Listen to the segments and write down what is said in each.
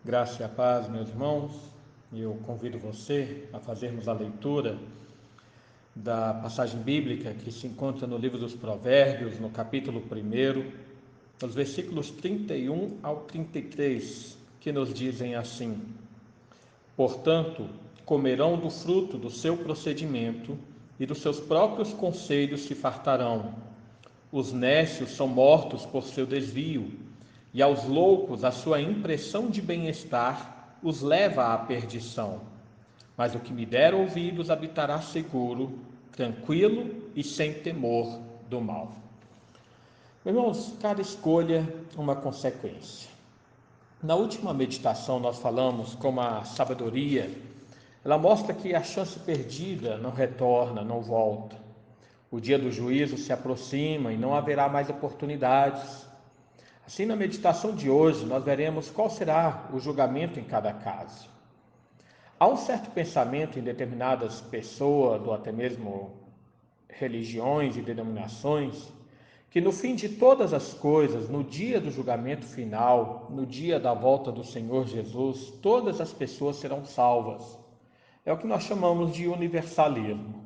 Graça e a paz, meus irmãos. Eu convido você a fazermos a leitura da passagem bíblica que se encontra no livro dos Provérbios, no capítulo 1, nos versículos 31 ao 33, que nos dizem assim: Portanto, comerão do fruto do seu procedimento e dos seus próprios conselhos se fartarão. Os nécios são mortos por seu desvio, e aos loucos a sua impressão de bem-estar os leva à perdição. Mas o que me der ouvidos habitará seguro, tranquilo e sem temor do mal. Irmãos, cada escolha uma consequência. Na última meditação nós falamos como a sabedoria, ela mostra que a chance perdida não retorna, não volta. O dia do juízo se aproxima e não haverá mais oportunidades. Assim, na meditação de hoje, nós veremos qual será o julgamento em cada caso. Há um certo pensamento em determinadas pessoas, ou até mesmo religiões e denominações, que no fim de todas as coisas, no dia do julgamento final, no dia da volta do Senhor Jesus, todas as pessoas serão salvas. É o que nós chamamos de universalismo.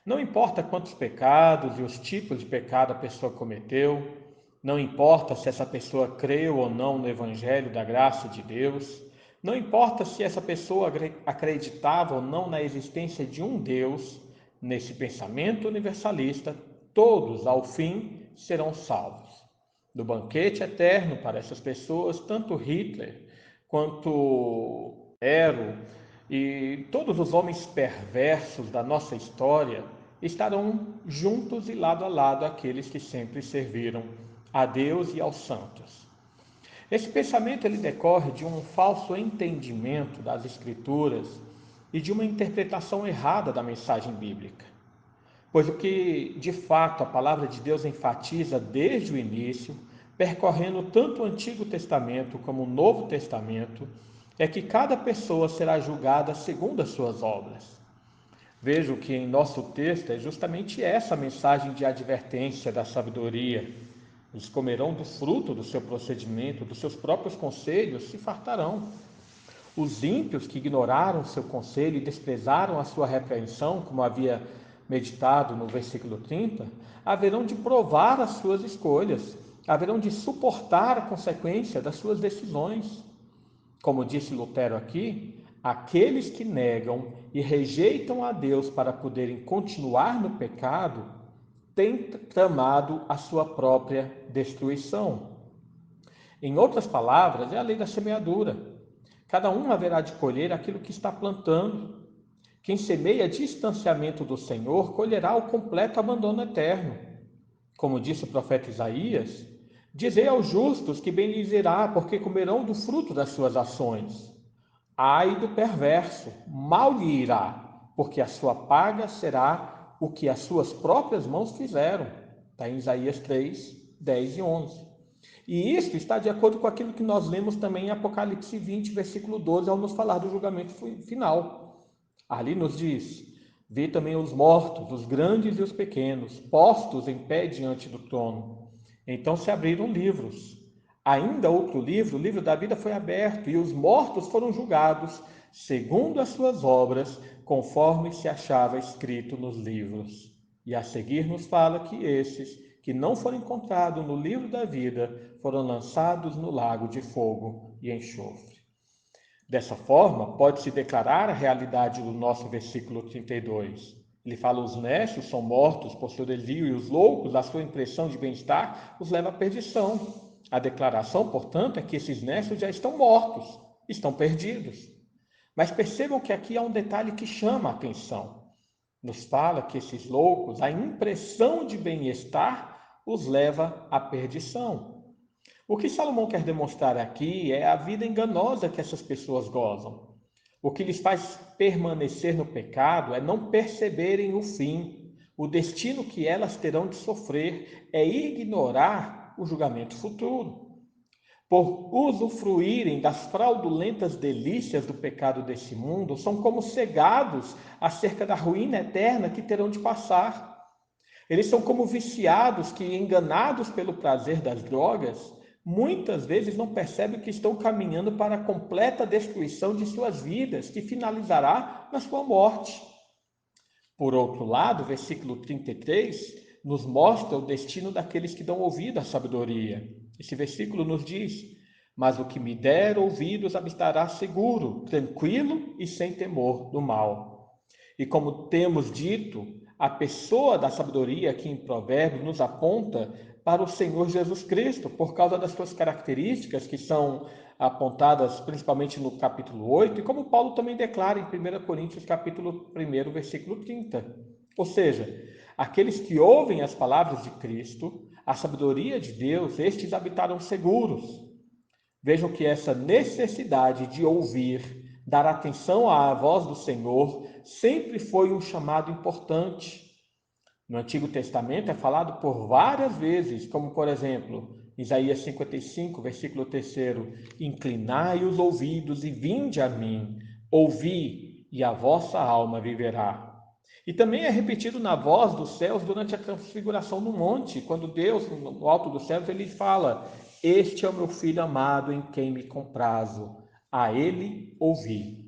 Não importa quantos pecados e os tipos de pecado a pessoa cometeu, não importa se essa pessoa creu ou não no Evangelho da graça de Deus, não importa se essa pessoa acreditava ou não na existência de um Deus, nesse pensamento universalista, todos, ao fim, serão salvos. No banquete eterno para essas pessoas, tanto Hitler quanto Nero e todos os homens perversos da nossa história estarão juntos e lado a lado aqueles que sempre serviram a Deus e aos santos. Esse pensamento ele decorre de um falso entendimento das Escrituras e de uma interpretação errada da mensagem bíblica. Pois o que de fato a palavra de Deus enfatiza desde o início, percorrendo tanto o Antigo Testamento como o Novo Testamento, é que cada pessoa será julgada segundo as suas obras. Vejo que em nosso texto é justamente essa mensagem de advertência da sabedoria. Eles comerão do fruto do seu procedimento, dos seus próprios conselhos, se fartarão. Os ímpios que ignoraram seu conselho e desprezaram a sua repreensão, como havia meditado no versículo 30, haverão de provar as suas escolhas, haverão de suportar a consequência das suas decisões. Como disse Lutero aqui, aqueles que negam e rejeitam a Deus para poderem continuar no pecado, têm tramado a sua própria destruição. Em outras palavras, é a lei da semeadura. Cada um haverá de colher aquilo que está plantando. Quem semeia distanciamento do Senhor, colherá o completo abandono eterno. Como disse o profeta Isaías, dizei aos justos que bem lhes irá, porque comerão do fruto das suas ações. Ai do perverso, mal lhe irá, porque a sua paga será o que as suas próprias mãos fizeram. Está em Isaías 3, 10 e 11. E isso está de acordo com aquilo que nós lemos também em Apocalipse 20, versículo 12, ao nos falar do julgamento final. Ali nos diz: vê também os mortos, os grandes e os pequenos, postos em pé diante do trono. Então se abriram livros. Ainda outro livro, o livro da vida, foi aberto, e os mortos foram julgados, segundo as suas obras, conforme se achava escrito nos livros. E a seguir nos fala que esses que não foram encontrados no livro da vida foram lançados no lago de fogo e enxofre. Dessa forma, pode-se declarar a realidade do nosso versículo 32. Ele fala: os nécios são mortos por seu desvio, e os loucos, a sua impressão de bem-estar, os leva à perdição. A declaração, portanto, é que esses nécios já estão mortos, estão perdidos. Mas percebam que aqui há um detalhe que chama a atenção. Nos fala que esses loucos, a impressão de bem-estar, os leva à perdição. O que Salomão quer demonstrar aqui é a vida enganosa que essas pessoas gozam. O que lhes faz permanecer no pecado é não perceberem o fim, o destino que elas terão de sofrer, é ignorar o julgamento futuro. Por usufruírem das fraudulentas delícias do pecado desse mundo, são como cegados acerca da ruína eterna que terão de passar. Eles são como viciados que, enganados pelo prazer das drogas, muitas vezes não percebem que estão caminhando para a completa destruição de suas vidas, que finalizará na sua morte. Por outro lado, o versículo 33 nos mostra o destino daqueles que dão ouvido à sabedoria. Esse versículo nos diz: mas o que me der ouvidos habitará seguro, tranquilo e sem temor do mal. E como temos dito, a pessoa da sabedoria aqui em Provérbios nos aponta para o Senhor Jesus Cristo, por causa das suas características que são apontadas principalmente no capítulo 8, e como Paulo também declara em 1 Coríntios capítulo 1, versículo 30. Ou seja, aqueles que ouvem as palavras de Cristo, a sabedoria de Deus, estes habitarão seguros. Vejam que essa necessidade de ouvir, dar atenção à voz do Senhor, sempre foi um chamado importante. No Antigo Testamento é falado por várias vezes, como por exemplo, Isaías 55, versículo 3, inclinai os ouvidos e vinde a mim, ouvi, e a vossa alma viverá. E também é repetido na voz dos céus durante a transfiguração no monte, quando Deus, no alto dos céus, ele fala: este é o meu filho amado em quem me comprazo, a ele ouvi.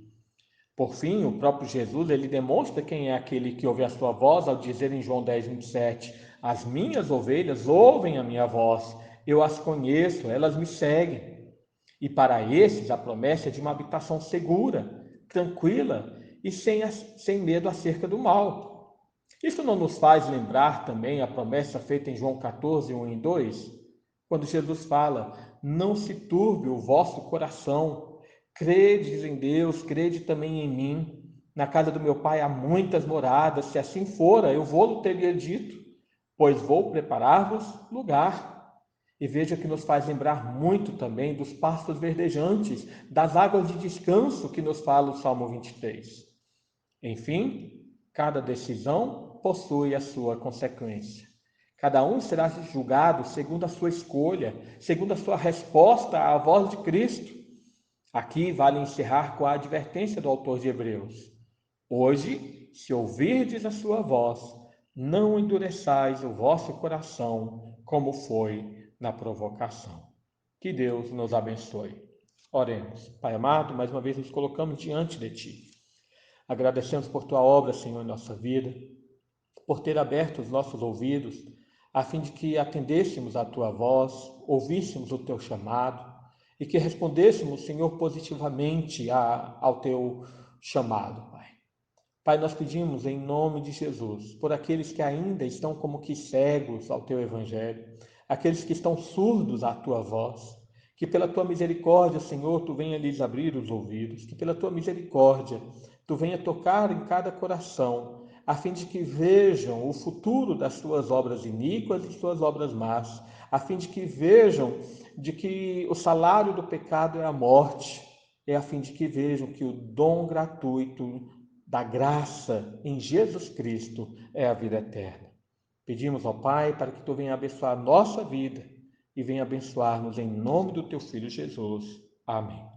Por fim, o próprio Jesus, ele demonstra quem é aquele que ouve a sua voz ao dizer em João 10, 27, as minhas ovelhas ouvem a minha voz, eu as conheço, elas me seguem. E para esses a promessa é de uma habitação segura, tranquila e sem medo acerca do mal. Isso não nos faz lembrar também a promessa feita em João 14, 1 e 2, quando Jesus fala, não se turbe o vosso coração, credes em Deus, crede também em mim. Na casa do meu pai há muitas moradas, se assim fora, eu vou-lo teria dito, pois vou preparar-vos lugar. E veja que nos faz lembrar muito também dos pastos verdejantes, das águas de descanso que nos fala o Salmo 23. Enfim, cada decisão possui a sua consequência. Cada um será julgado segundo a sua escolha, segundo a sua resposta à voz de Cristo. Aqui vale encerrar com a advertência do autor de Hebreus. Hoje, se ouvirdes a sua voz, não endureçais o vosso coração, como foi na provocação. Que Deus nos abençoe. Oremos. Pai amado, mais uma vez nos colocamos diante de Ti. Agradecemos por Tua obra, Senhor, em nossa vida, por ter aberto os nossos ouvidos, a fim de que atendêssemos à Tua voz, ouvíssemos o Teu chamado e que respondêssemos, Senhor, positivamente ao Teu chamado, Pai. Pai, nós pedimos em nome de Jesus, por aqueles que ainda estão como que cegos ao Teu Evangelho, aqueles que estão surdos à Tua voz, que pela Tua misericórdia, Senhor, Tu venha lhes abrir os ouvidos, que pela Tua misericórdia Tu venha tocar em cada coração, a fim de que vejam o futuro das Tuas obras iníquas e Tuas obras más, a fim de que vejam de que o salário do pecado é a morte, a fim de que vejam que o dom gratuito da graça em Jesus Cristo é a vida eterna. Pedimos ao Pai para que Tu venha abençoar a nossa vida e venha abençoar-nos em nome do Teu Filho Jesus. Amém.